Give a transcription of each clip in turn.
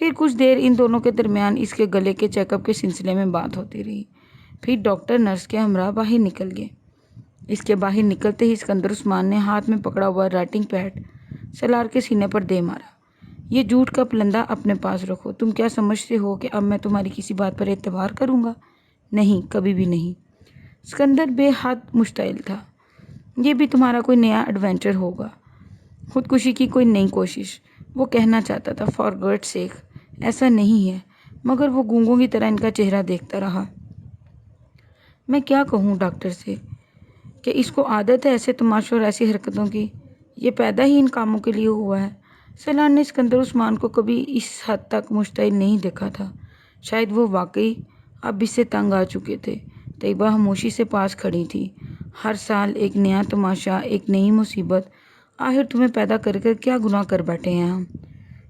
پھر کچھ دیر ان دونوں کے درمیان اس کے گلے کے چیک اپ کے سلسلے میں بات ہوتی رہی۔ پھر ڈاکٹر نرس کے ہمراہ باہر نکل گئے۔ اس کے باہر نکلتے ہی اسکندر عثمان نے ہاتھ میں پکڑا ہوا رائٹنگ پیڈ سالار کے سینے پر دے مارا۔ یہ جھوٹ کا پلندہ اپنے پاس رکھو۔ تم کیا سمجھتے ہو کہ اب میں تمہاری کسی بات پر اعتبار کروں گا؟ نہیں، کبھی بھی نہیں۔ اسکندر بے حد مشتعل تھا۔ یہ بھی تمہارا کوئی نیا ایڈونچر ہوگا، خودکشی کی کوئی نئی کوشش؟ وہ کہنا چاہتا تھا فار گاڈ سیک ایسا نہیں ہے، مگر وہ گونگوں کی طرح ان کا چہرہ دیکھتا رہا۔ میں کیا کہوں ڈاکٹر سے کہ اس کو عادت ہے ایسے تماشوں اور ایسی حرکتوں کی؟ یہ پیدا ہی ان کاموں کے لیے ہوا ہے۔ سالار نے اسکندر عثمان کو کبھی اس حد تک مشتعل نہیں دیکھا تھا۔ شاید وہ واقعی اب اس سے تنگ آ چکے تھے۔ طیبہ خاموشی سے پاس کھڑی تھی۔ ہر سال ایک نیا تماشا، ایک نئی مصیبت، آخر تمہیں پیدا کر کر کیا گناہ کر بیٹھے ہیں ہم؟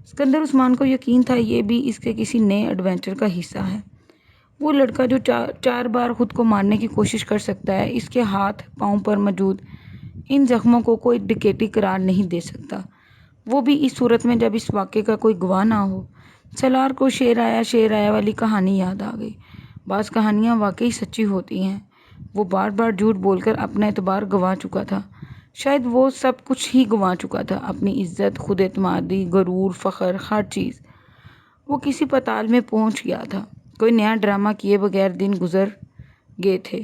اسکندر عثمان کو یقین تھا یہ بھی اس کے کسی نئے ایڈونچر کا حصہ ہے۔ وہ لڑکا جو چار بار خود کو مارنے کی کوشش کر سکتا ہے، اس کے ہاتھ پاؤں پر موجود ان زخموں کو کوئی ڈکیتی قرار نہیں دے سکتا، وہ بھی اس صورت میں جب اس واقعے کا کوئی گواہ نہ ہو۔ سالار کو شیر آیا والی کہانی یاد آ گئی۔ بعض کہانیاں واقعی سچی ہوتی ہیں۔ وہ بار بار جھوٹ بول کر اپنا اعتبار گنوا چکا تھا۔ شاید وہ سب کچھ ہی گنوا چکا تھا، اپنی عزت، خود اعتمادی، غرور، فخر، ہر چیز۔ وہ کسی پتال میں پہنچ گیا تھا۔ کوئی نیا ڈرامہ کیے بغیر دن گزر گئے تھے۔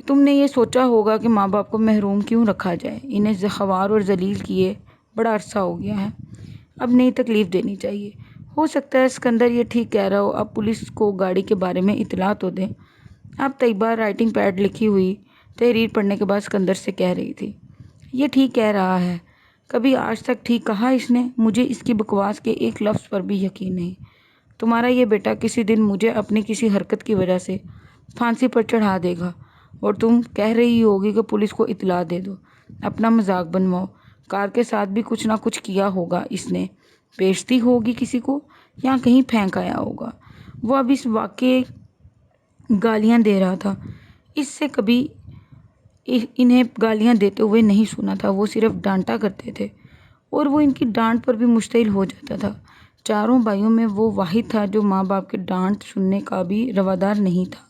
تم نے یہ سوچا ہوگا کہ ماں باپ کو محروم کیوں رکھا جائے، انہیں خوار اور ذلیل کیے بڑا عرصہ ہو گیا ہے، اب نئی تکلیف دینی چاہیے۔ ہو سکتا ہے اسکندر یہ ٹھیک کہہ رہا ہو، اب پولیس کو گاڑی کے بارے میں اطلاع تو دیں۔ اب طیبہ رائٹنگ پیڈ لکھی ہوئی تحریر پڑھنے کے بعد اسکندر سے کہہ رہی تھی، یہ ٹھیک کہہ رہا ہے، کبھی آج تک ٹھیک کہا اس نے؟ مجھے اس کی بکواس کے ایک لفظ پر بھی یقین نہیں۔ تمہارا یہ بیٹا کسی دن مجھے اپنی کسی حرکت کی وجہ سے پھانسی پر چڑھا دے گا اور تم کہہ رہی ہوگی کہ پولیس کو اطلاع دے دو، اپنا مذاق بنواؤ۔ کار کے ساتھ بھی کچھ نہ کچھ کیا ہوگا اس نے، بیچتی ہوگی کسی کو یا کہیں پھینک آیا ہوگا۔ وہ اب اس واقعے گالیاں دے رہا تھا، اس سے کبھی انہیں گالیاں دیتے ہوئے نہیں سنا تھا، وہ صرف ڈانٹا کرتے تھے اور وہ ان کی ڈانٹ پر بھی مشتعل ہو جاتا تھا۔ چاروں بھائیوں میں وہ واحد تھا جو ماں باپ کے ڈانٹ سننے کا بھی روادار نہیں تھا،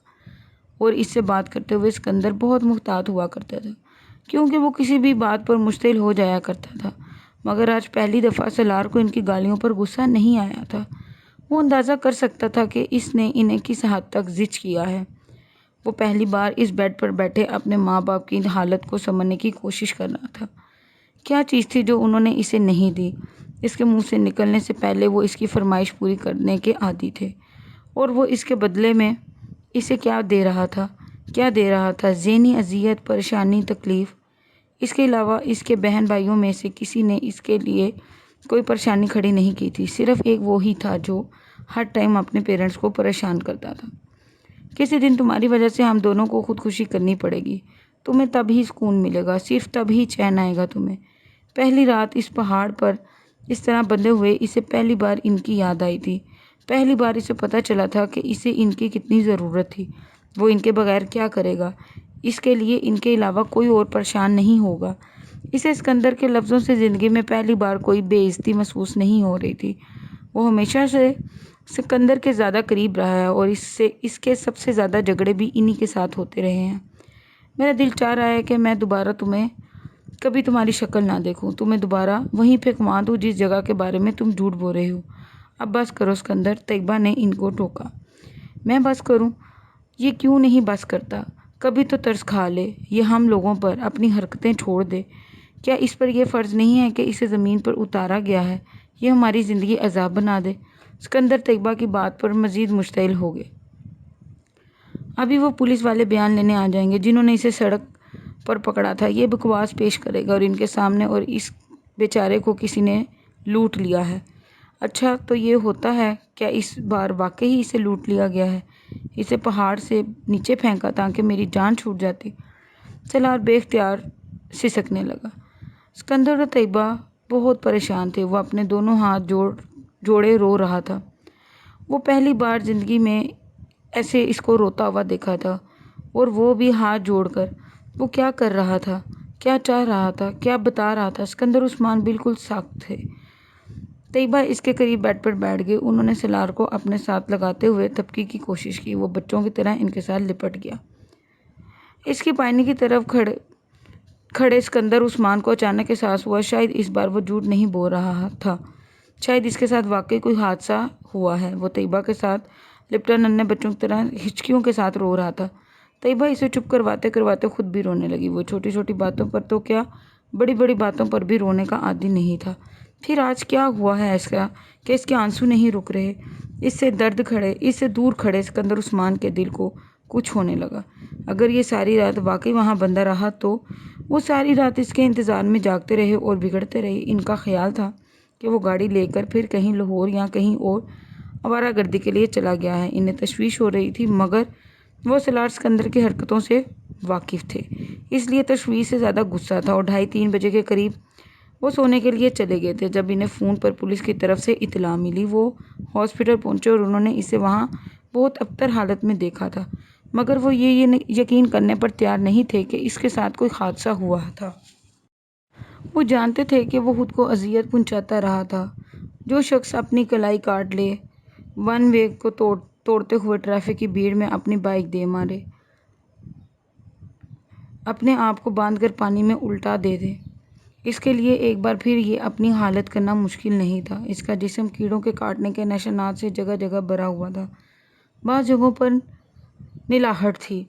اور اس سے بات کرتے ہوئے اسکندر بہت محتاط ہوا کرتا تھا، کیونکہ وہ کسی بھی بات پر مشتعل ہو جایا کرتا تھا۔ مگر آج پہلی دفعہ سالار کو ان کی گالیوں پر غصہ نہیں آیا تھا۔ وہ اندازہ کر سکتا تھا کہ اس نے انہیں کس حد تک زچ کیا ہے۔ وہ پہلی بار اس بیڈ پر بیٹھے اپنے ماں باپ کی حالت کو سمجھنے کی کوشش کر رہا تھا۔ کیا چیز تھی جو انہوں نے اسے نہیں دی؟ اس کے منہ سے نکلنے سے پہلے وہ اس کی فرمائش پوری کرنے کے عادی تھے، اور وہ اس کے بدلے میں اسے کیا دے رہا تھا؟ ذہنی اذیت، پریشانی، تکلیف۔ اس کے علاوہ اس کے بہن بھائیوں میں سے کسی نے اس کے لیے کوئی پریشانی کھڑی نہیں کی تھی، صرف ایک وہی تھا جو ہر ٹائم اپنے پیرنٹس کو پریشان کرتا تھا۔ کسی دن تمہاری وجہ سے ہم دونوں کو خودکشی کرنی پڑے گی، تمہیں تب ہی سکون ملے گا، صرف تب ہی چین آئے گا تمہیں۔ پہلی رات اس پہاڑ پر اس طرح بندھے ہوئے اسے پہلی بار ان کی یاد آئی تھی، پہلی بار اسے پتہ چلا تھا کہ اسے ان کی کتنی ضرورت تھی۔ وہ ان کے بغیر کیا کرے گا؟ اس کے لیے ان کے علاوہ کوئی اور پریشان نہیں ہوگا۔ اسے اسکندر کے لفظوں سے زندگی میں پہلی بار کوئی بے عزتی محسوس نہیں ہو رہی تھی۔ وہ ہمیشہ سے اسکندر کے زیادہ قریب رہا ہے اور اس کے سب سے زیادہ جھگڑے بھی انہی کے ساتھ ہوتے رہے ہیں۔ میرا دل چاہ رہا ہے کہ میں دوبارہ کبھی تمہاری شکل نہ دیکھوں، تمہیں دوبارہ وہیں پہ گھما دوں جس جگہ کے بارے میں تم جھوٹ بول رہے ہو۔ اب بس کرو اسکندر، طیبہ نے ان کو ٹوکا۔ میں بس کروں؟ یہ کیوں نہیں بس کرتا؟ کبھی تو ترس کھا لے یہ ہم لوگوں پر، اپنی حرکتیں چھوڑ دے۔ کیا اس پر یہ فرض نہیں ہے کہ اسے زمین پر اتارا گیا ہے، یہ ہماری زندگی عذاب بنا دے؟ اسکندر طیبہ کی بات پر مزید مشتعل ہو گئے۔ ابھی وہ پولیس والے بیان لینے آ جائیں گے جنہوں نے اسے سڑک پر پکڑا تھا، یہ بکواس پیش کرے گا اور ان کے سامنے، اور اس بیچارے کو کسی نے لوٹ لیا ہے۔ اچھا تو یہ ہوتا ہے، کیا اس بار واقعی اسے لوٹ لیا گیا ہے؟ اسے پہاڑ سے نیچے پھینکا تاکہ میری جان چھوٹ جاتی؟ سالار بے اختیار سسکنے لگا۔ اسکندر اور طیبہ بہت پریشان تھے، وہ اپنے دونوں ہاتھ جوڑے رو رہا تھا۔ وہ پہلی بار زندگی میں ایسے اس کو روتا ہوا دیکھا تھا، اور وہ بھی ہاتھ جوڑ کر۔ وہ کیا کر رہا تھا؟ کیا چاہ رہا تھا؟ کیا بتا رہا تھا؟ اسکندر عثمان بالکل ساکت تھے۔ طیبہ اس کے قریب بیڈ پر بیٹھ گئی۔ انہوں نے سلار کو اپنے ساتھ لگاتے ہوئے تھپکی کی کوشش کی۔ وہ بچوں کی طرح ان کے ساتھ لپٹ گیا۔ اس کی پائنی کی طرف کھڑے اسکندر عثمان کو اچانک احساس ہوا شاید اس بار وہ جھوٹ نہیں بول رہا تھا، شاید اس کے ساتھ واقعی کوئی حادثہ ہوا ہے۔ وہ طیبہ کے ساتھ لپٹا ننھے بچوں کی طرح ہچکیوں کے ساتھ رو رہا تھا۔ طیبہ اسے چپ کرواتے کرواتے خود بھی رونے لگی۔ وہ چھوٹی چھوٹی باتوں پر تو کیا، بڑی بڑی باتوں پر بھی رونے کا عادی نہیں تھا۔ پھر آج کیا ہوا ہے ایسا کہ اس کے آنسو نہیں رک رہے؟ اس سے دور کھڑے اسکندر عثمان کے دل کو کچھ ہونے لگا۔ اگر یہ ساری رات واقعی وہاں بندہ رہا تو وہ ساری رات اس کے انتظار میں جاگتے رہے اور بگڑتے رہے۔ ان کا خیال تھا کہ وہ گاڑی لے کر پھر کہیں لاہور یا کہیں اور آوارہ گردی کے لیے چلا گیا ہے۔ انہیں تشویش ہو رہی تھی مگر وہ سالار اسکندر کی حرکتوں سے واقف تھے، اس لیے تشویش سے زیادہ غصہ تھا، اور 2:30 بجے کے قریب وہ سونے کے لیے چلے گئے تھے۔ جب انہیں فون پر پولیس کی طرف سے اطلاع ملی وہ ہاسپٹل پہنچے اور انہوں نے اسے وہاں بہت ابتر حالت میں دیکھا تھا، مگر وہ یہ یقین کرنے پر تیار نہیں تھے کہ اس کے ساتھ کوئی حادثہ ہوا تھا۔ وہ جانتے تھے کہ وہ خود کو اذیت پہنچاتا رہا تھا۔ جو شخص اپنی کلائی کاٹ لے، ون وے کو توڑتے ہوئے ٹریفک کی بھیڑ میں اپنی بائیک دے مارے، اپنے آپ کو باندھ کر پانی میں الٹا دے دے، اس کے لیے ایک بار پھر یہ اپنی حالت کرنا مشکل نہیں تھا۔ اس کا جسم کیڑوں کے کاٹنے کے نشانات سے جگہ جگہ بھرا ہوا تھا، بعض جگہوں پر نلاہٹ تھی۔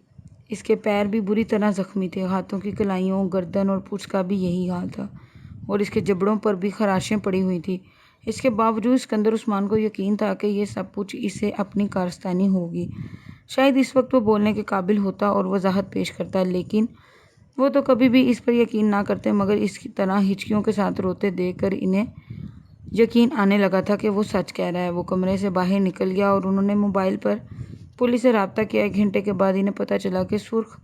اس کے پیر بھی بری طرح زخمی تھے، ہاتھوں کی کلائیوں، گردن اور پوچھ کا بھی یہی حال تھا، اور اس کے جبڑوں پر بھی خراشیں پڑی ہوئی تھیں۔ اس کے باوجود اسکندر عثمان کو یقین تھا کہ یہ سب کچھ اسے اپنی کارستانی ہوگی۔ شاید اس وقت وہ بولنے کے قابل ہوتا اور وضاحت پیش کرتا، لیکن وہ تو کبھی بھی اس پر یقین نہ کرتے، مگر اس کی طرح ہچکیوں کے ساتھ روتے دیکھ کر انہیں یقین آنے لگا تھا کہ وہ سچ کہہ رہا ہے۔ وہ کمرے سے باہر نکل گیا اور انہوں نے موبائل پر پولیس سے رابطہ کیا۔ 1 گھنٹے کے بعد انہیں پتہ چلا کہ سرخ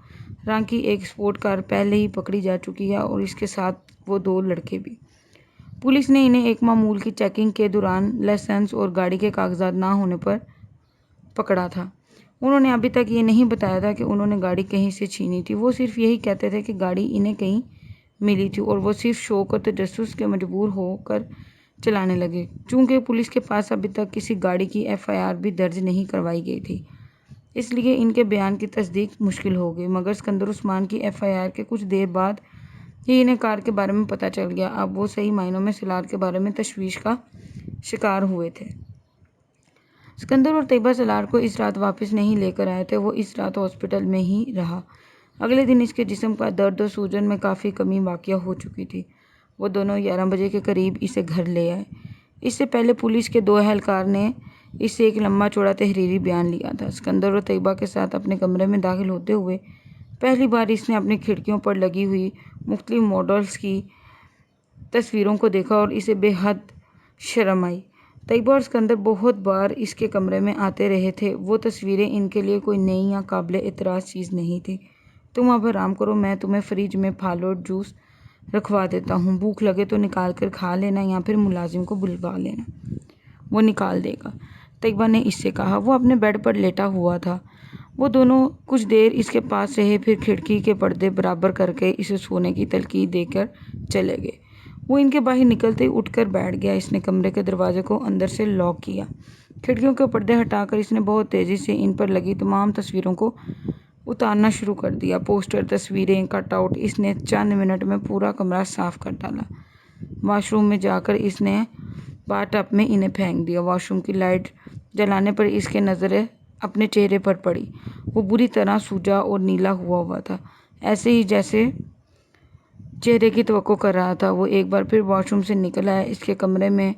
رنگ کی ایک اسپورٹ کار پہلے ہی پکڑی جا چکی ہے اور اس کے ساتھ وہ 2 لڑکے بھی۔ پولیس نے انہیں ایک معمول کی چیکنگ کے دوران لائسنس اور گاڑی کے کاغذات نہ ہونے پر پکڑا تھا۔ انہوں نے ابھی تک یہ نہیں بتایا تھا کہ انہوں نے گاڑی کہیں سے چھینی تھی، وہ صرف یہی کہتے تھے کہ گاڑی انہیں کہیں ملی تھی اور وہ صرف شوق اور تجسس کے مجبور ہو کر چلانے لگے۔ چونکہ پولیس کے پاس ابھی تک کسی گاڑی کی FIR بھی درج نہیں کروائی گئی تھی، اس لیے ان کے بیان کی تصدیق مشکل ہو گئی، مگر اسکندر عثمان کی FIR کے کچھ دیر بعد ہی انہیں کار کے بارے میں پتہ چل گیا۔ اب وہ صحیح معنوں میں سالار کے بارے میں تشویش کا شکار ہوئے تھے۔ اسکندر اور طیبہ سالار کو اس رات واپس نہیں لے کر آئے تھے، وہ اس رات ہاسپٹل میں ہی رہا۔ اگلے دن اس کے جسم کا درد اور سوجن میں کافی کمی واقع ہو چکی تھی۔ وہ دونوں 11 بجے کے قریب اسے گھر لے آئے۔ اس سے پہلے پولیس کے 2 اہلکار نے اس سے ایک لمبا چوڑا تحریری بیان لیا تھا۔ اسکندر اور طیبہ کے ساتھ اپنے کمرے میں داخل ہوتے ہوئے پہلی بار اس نے اپنی کھڑکیوں پر لگی ہوئی مختلف ماڈلز کی تصویروں کو دیکھا اور اسے بے حد شرم آئی۔ طیبہ اور اسکندر بہت بار اس کے کمرے میں آتے رہے تھے، وہ تصویریں ان کے لیے کوئی نئی یا قابل اعتراض چیز نہیں تھی۔ تم اب آرام کرو، میں تمہیں فریج میں پھل اور جوس رکھوا دیتا ہوں، بھوک لگے تو نکال کر کھا لینا یا پھر ملازم کو بلوا لینا، وہ نکال دے گا، طیبہ نے اس سے کہا۔ وہ اپنے بیڈ پر لیٹا ہوا تھا۔ وہ دونوں کچھ دیر اس کے پاس رہے، پھر کھڑکی کے پردے برابر کر کے اسے سونے کی تلقین دے کر چلے گئے۔ وہ ان کے باہر نکلتے ہی اٹھ کر بیٹھ گیا۔ اس نے کمرے کے دروازے کو اندر سے لاک کیا۔ کھڑکیوں کے پردے ہٹا کر اس نے بہت تیزی سے ان پر لگی تمام تصویروں کو اتارنا شروع کر دیا۔ پوسٹر، تصویریں، کٹ آؤٹ، اس نے چند منٹ میں پورا کمرہ صاف کر ڈالا۔ واش روم میں جا کر اس نے باتھ ٹب میں انہیں پھینک دیا۔ واش روم کی لائٹ جلانے پر اس کے نظر اپنے چہرے پر پڑی۔ وہ بری طرح سوجا اور نیلا ہوا تھا، ایسے ہی جیسے چہرے کی توقع کر رہا تھا۔ وہ ایک بار پھر واش روم سے نکل آیا۔ اس کے کمرے میں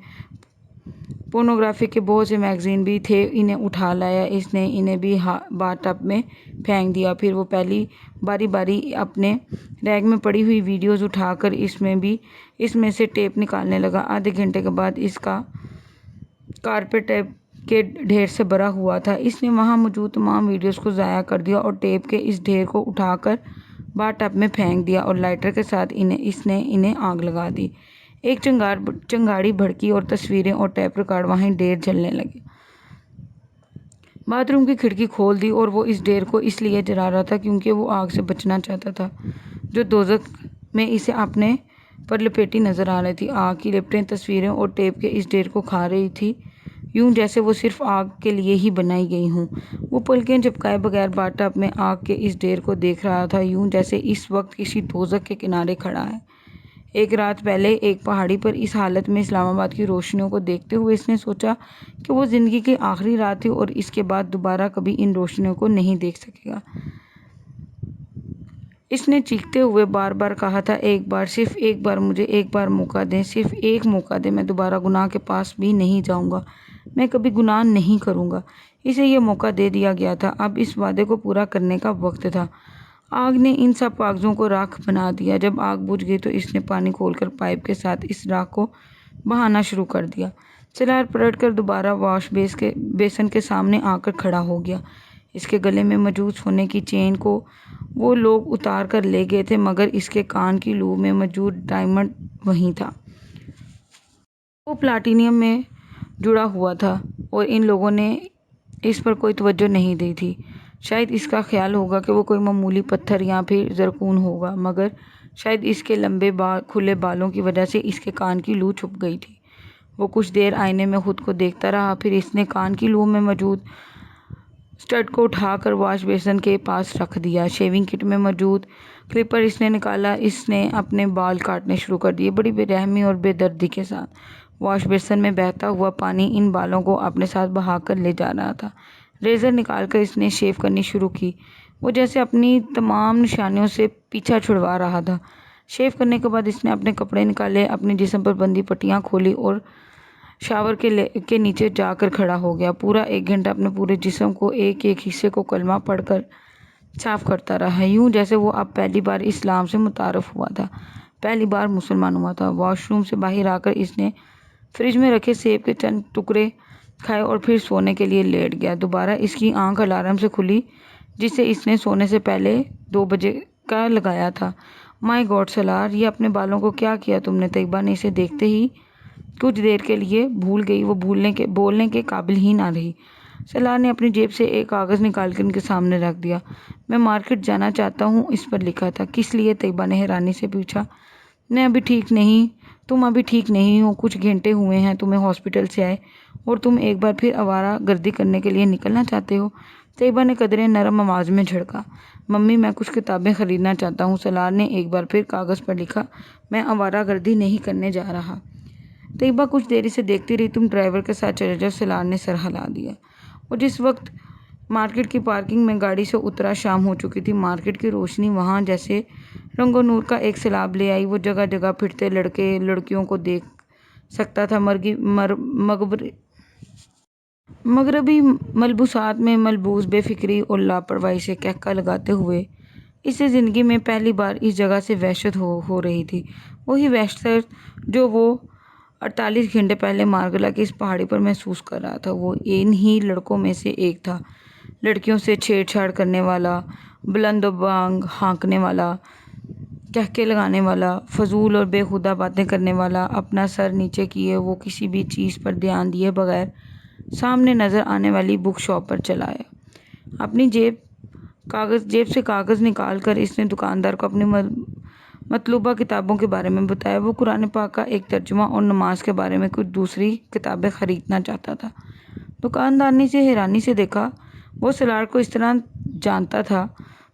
پورنوگرافی کے بہت سے میگزین بھی تھے، انہیں اٹھا لایا۔ اس نے انہیں بھی باتھ ٹب میں پھینک دیا۔ پھر وہ پہلی باری باری اپنے ریک میں پڑی ہوئی ویڈیوز اٹھا کر اس میں سے ٹیپ نکالنے لگا۔ آدھے گھنٹے کے بعد اس کا کارپیٹ ٹیپ کے ڈھیر سے بھرا ہوا تھا۔ اس نے وہاں موجود تمام ویڈیوز کو ضائع کر دیا اور ٹیپ کے اس ڈھیر کو اٹھا کر باتھ ٹب میں پھینک دیا اور لائٹر کے ساتھ اس نے انہیں آگ لگا دی۔ ایک چنگاڑی بھڑکی اور تصویریں اور ٹیپ ریکارڈ وہیں ڈھیر جلنے لگے۔ باتھ روم کی کھڑکی کھول دی اور وہ اس ڈھیر کو اس لیے جلا رہا تھا کیونکہ وہ آگ سے بچنا چاہتا تھا جو دوزخ میں اسے اپنے پر لپیٹی نظر آ رہی تھی۔ آگ کی لپٹیں تصویریں اور ٹیپ کے اس ڈھیر کو کھا رہی تھی، یوں جیسے وہ صرف آگ کے لیے ہی بنائی گئی ہوں۔ وہ پلکیں جھپکائے بغیر باتھ ٹب میں آگ کے اس ڈھیر کو دیکھ رہا تھا، یوں جیسے اس وقت کسی دوزخ کے کنارے کھڑا ہے۔ ایک رات پہلے ایک پہاڑی پر اس حالت میں اسلام آباد کی روشنیوں کو دیکھتے ہوئے اس نے سوچا کہ وہ زندگی کی آخری رات تھی اور اس کے بعد دوبارہ کبھی ان روشنیوں کو نہیں دیکھ سکے گا۔ اس نے چیختے ہوئے بار بار کہا تھا، ایک بار، صرف ایک بار مجھے ایک بار موقع دیں، صرف ایک موقع دیں، میں دوبارہ گناہ کے پاس بھی نہیں جاؤں گا، میں کبھی گناہ نہیں کروں گا۔ اسے یہ موقع دے دیا گیا تھا، اب اس وعدے کو پورا کرنے کا وقت تھا۔ آگ نے ان سب کاغذوں کو راکھ بنا دیا۔ جب آگ بجھ گئی تو اس نے پانی کھول کر پائپ کے ساتھ اس راکھ کو بہانا شروع کر دیا۔ سالار پلٹ کر دوبارہ واش بیسن کے سامنے آ کر کھڑا ہو گیا۔ اس کے گلے میں موجود سونے کی چین کو وہ لوگ اتار کر لے گئے تھے، مگر اس کے کان کی لو میں موجود ڈائمنڈ وہیں تھا۔ وہ پلاٹینیم میں جڑا ہوا تھا اور ان لوگوں نے اس پر کوئی توجہ نہیں دی تھی۔ شاید اس کا خیال ہوگا کہ وہ کوئی معمولی پتھر یا پھر زرکون ہوگا، مگر شاید اس کے لمبے کھلے بالوں کی وجہ سے اس کے کان کی لو چھپ گئی تھی۔ وہ کچھ دیر آئینے میں خود کو دیکھتا رہا، پھر اس نے کان کی لو میں موجود اسٹڈ کو اٹھا کر واش بیسن کے پاس رکھ دیا۔ شیونگ کٹ میں موجود کلپر اس نے نکالا، اس نے اپنے بال کاٹنے شروع کر دیے، بڑی بے رحمی اور بے دردی کے ساتھ۔ واش بیسن میں بہتا ہوا پانی ان بالوں کو اپنے ساتھ بہا کر لے جا رہا تھا۔ ریزر نکال کر اس نے شیو کرنی شروع کی، وہ جیسے اپنی تمام نشانیوں سے پیچھا چھڑوا رہا تھا۔ شیو کرنے کے بعد اس نے اپنے کپڑے نکالے، اپنے جسم پر بندھی پٹیاں کھولی اور شاور کے نیچے جا کر کھڑا ہو گیا۔ پورا 1 گھنٹہ اپنے پورے جسم کو ایک ایک حصے کو کلمہ پڑھ کر صاف کرتا رہا، یوں جیسے وہ اب پہلی بار اسلام سے متعارف ہوا تھا، پہلی بار مسلمان ہوا تھا۔ واش روم سے باہر آ کر اس نے فریج میں رکھے سیب کے چند ٹکڑے کھائے اور پھر سونے کے لیے لیٹ گیا۔ دوبارہ اس کی آنکھ الارم سے کھلی، جسے اس نے سونے سے پہلے 2 بجے کا لگایا تھا۔ مائی گاڈ سالار، یہ اپنے بالوں کو کیا کیا تم نے؟ طیبہ نے اسے دیکھتے ہی کچھ دیر کے لیے بھول گئی، وہ بولنے کے قابل ہی نہ رہی۔ سالار نے اپنی جیب سے ایک کاغذ نکال کر ان کے سامنے رکھ دیا۔ میں مارکیٹ جانا چاہتا ہوں، اس پر لکھا تھا۔ کس لیے؟ طیبہ نے حیرانی سے پوچھا۔ میں ابھی ٹھیک نہیں، تم ابھی ٹھیک نہیں ہو، کچھ گھنٹے ہوئے ہیں تمہیں ہاسپٹل سے آئے اور تم ایک بار پھر آوارہ گردی کرنے کے لیے نکلنا چاہتے ہو؟ طیبہ نے قدرے نرم آواز میں جھڑکا۔ ممی، میں کچھ کتابیں خریدنا چاہتا ہوں، سالار نے ایک بار پھر کاغذ پر لکھا۔ میں آوارہ گردی نہیں کرنے جا رہا۔ طیبہ کچھ دیر اسے دیکھتی رہی۔ تم ڈرائیور کے ساتھ چلے جاؤ، سالار نے سر ہلا دیا۔ وہ جس وقت مارکیٹ کی پارکنگ میں گاڑی سے اترا، شام ہو چکی تھی۔ مارکیٹ کی روشنی وہاں جیسے رنگ و نور کا ایک سیلاب لے آئی۔ وہ جگہ جگہ پھرتے لڑکے لڑکیوں کو دیکھ سکتا تھا، مغربی ملبوسات میں ملبوس، بے فکری اور لاپرواہی سے کہکہ لگاتے ہوئے۔ اسے زندگی میں پہلی بار اس جگہ سے وحشت ہو رہی تھی، وہی وحشت جو وہ 48 گھنٹے پہلے مارگلا کی اس پہاڑی پر محسوس کر رہا تھا۔ وہ انہی لڑکوں میں سے ایک تھا، لڑکیوں سے چھیڑ چھاڑ کرنے والا، بلند و بانگ ہانکنے والا، کہکے لگانے والا، فضول اور بےہودہ باتیں کرنے والا۔ اپنا سر نیچے کیے وہ کسی بھی چیز پر دھیان دیے بغیر سامنے نظر آنے والی بک شاپ پر چلا آیا۔ اپنی جیب سے کاغذ نکال کر اس نے دکاندار کو اپنی مطلوبہ کتابوں کے بارے میں بتایا۔ وہ قرآن پاک کا ایک ترجمہ اور نماز کے بارے میں کچھ دوسری کتابیں خریدنا چاہتا تھا۔ دکاندار نے اسے حیرانی سے دیکھا، وہ سالار کو اس طرح جانتا تھا۔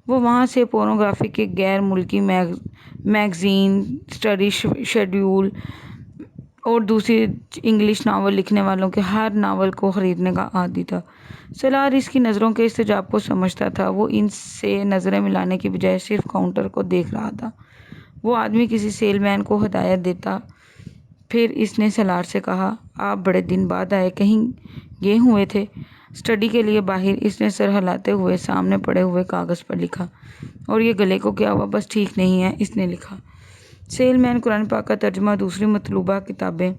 وہ وہاں سے پورنوگرافی کے غیر ملکی میگزین، اسٹڈی شیڈول اور دوسری انگلش ناول لکھنے والوں کے ہر ناول کو خریدنے کا عادی تھا۔ سالار اس کی نظروں کے استجاب کو سمجھتا تھا، وہ ان سے نظریں ملانے کی بجائے صرف کاؤنٹر کو دیکھ رہا تھا۔ وہ آدمی کسی سیل مین کو ہدایت دیتا۔ پھر اس نے سالار سے کہا، آپ بڑے دن بعد آئے، کہیں گئے ہوئے تھے؟ اسٹڈی کے لیے باہر، اس نے سر ہلاتے ہوئے سامنے پڑے ہوئے کاغذ پر لکھا۔ اور یہ گلے کو کیا ہوا؟ بس ٹھیک نہیں ہے، اس نے لکھا۔ سیل مین قرآن پاک کا ترجمہ، دوسری مطلوبہ کتابیں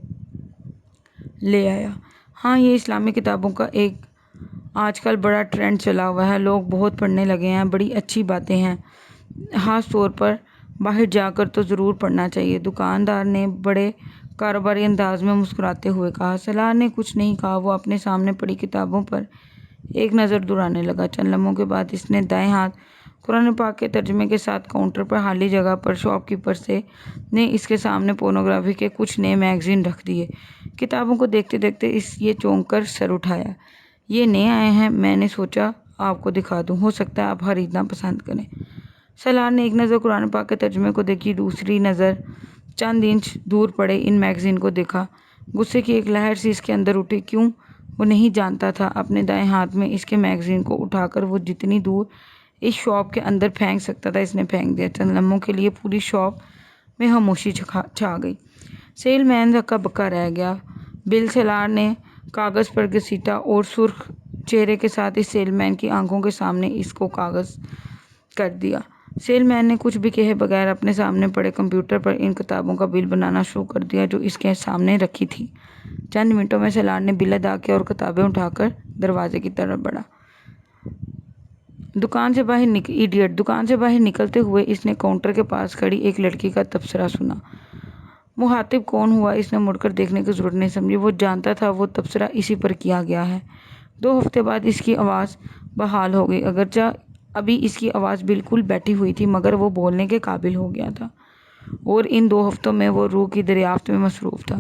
لے آیا۔ ہاں، یہ اسلامی کتابوں کا ایک آج کل بڑا ٹرینڈ چلا ہوا ہے، لوگ بہت پڑھنے لگے ہیں، بڑی اچھی باتیں ہیں، خاص طور پر باہر جا کر تو ضرور پڑھنا چاہیے، دکاندار نے بڑے کاروباری انداز میں مسکراتے ہوئے کہا۔ سالار نے کچھ نہیں کہا، وہ اپنے سامنے پڑی کتابوں پر ایک نظر دوڑانے لگا۔ چند لمحوں کے بعد اس نے دائیں ہاتھ قرآن پاک کے ترجمے کے ساتھ کاؤنٹر پر خالی جگہ پر شاپ کیپر نے اس کے سامنے پورنوگرافی کے کچھ نئے میگزین رکھ دیے۔ کتابوں کو دیکھتے دیکھتے یہ چونک کر سر اٹھایا۔ یہ نئے آئے ہیں، میں نے سوچا آپ کو دکھا دوں، ہو سکتا ہے آپ خریدنا پسند کریں۔ سالار نے ایک نظر قرآن پاک کے ترجمے کو دیکھی، دوسری نظر چند انچ دور پڑے ان میگزین کو دیکھا۔ غصے کی ایک لہر سی اس کے اندر اٹھی۔ کیوں وہ نہیں جانتا تھا اپنے دائیں ہاتھ میں اس کے میگزین کو اٹھا کر وہ جتنی دور اس شاپ کے اندر پھینک سکتا تھا اس نے پھینک دیا۔ چند لمحوں کے لیے پوری شاپ میں خاموشی چھا گئی۔ سیل مین ہکا بکا رہ گیا۔ بل سالار نے کاغذ پر گھسیٹا اور سرخ چہرے کے ساتھ اس سیل مین کی آنکھوں کے سامنے اس کو کاغذ کر دیا۔ سیل مین نے کچھ بھی کہے بغیر اپنے سامنے پڑے کمپیوٹر پر ان کتابوں کا بل بنانا شروع کر دیا جو اس کے سامنے رکھی تھی۔ چند منٹوں میں سالار نے بل ادا کیا اور کتابیں اٹھا کر دروازے کی طرف بڑھا۔ دکان سے باہر نکلتے ہوئے اس نے کاؤنٹر کے پاس کھڑی ایک لڑکی کا تبصرہ سنا۔ مخاطب کون ہوا اس نے مڑ کر دیکھنے کی ضرورت نہیں سمجھی۔ وہ جانتا تھا وہ تبصرہ اسی پر کیا گیا ہے۔ 2 ہفتے بعد اس کی آواز بحال ہو گئی، اگرچہ ابھی اس کی آواز بالکل بیٹھی ہوئی تھی مگر وہ بولنے کے قابل ہو گیا تھا، اور ان 2 ہفتوں میں وہ روح کی دریافت میں مصروف تھا۔